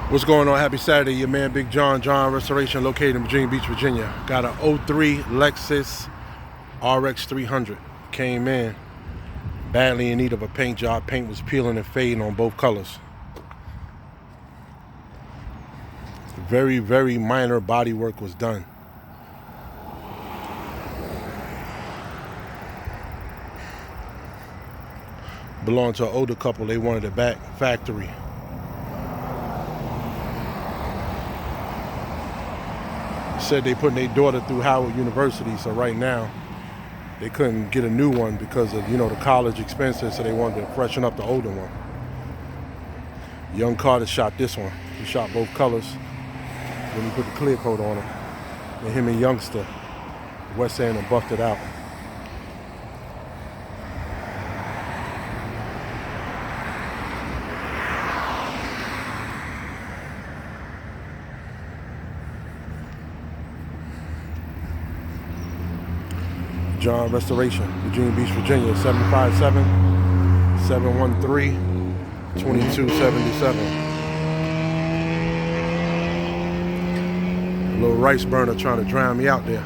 What's going on? Happy Saturday. Your man Big John Restoration, located in Virginia Beach, Virginia. Got a 03 Lexus RX300. Came in badly in need of a paint job. Paint was peeling and fading on both colors. Very, very minor body work was done. Belonged to an older couple. They wanted it back factory. Said they putting their daughter through Howard University, so right now they couldn't get a new one because of, the college expenses, so they wanted to freshen up the older one. Young Carter shot this one. He shot both colors when he put the clear coat on it. And him and Youngster, West End, and buffed it out. John Restoration, Virginia Beach, Virginia, 757-713-2277. A little rice burner trying to drown me out there.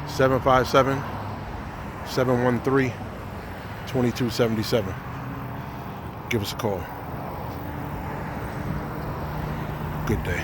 757-713-2277. Give us a call. Good day.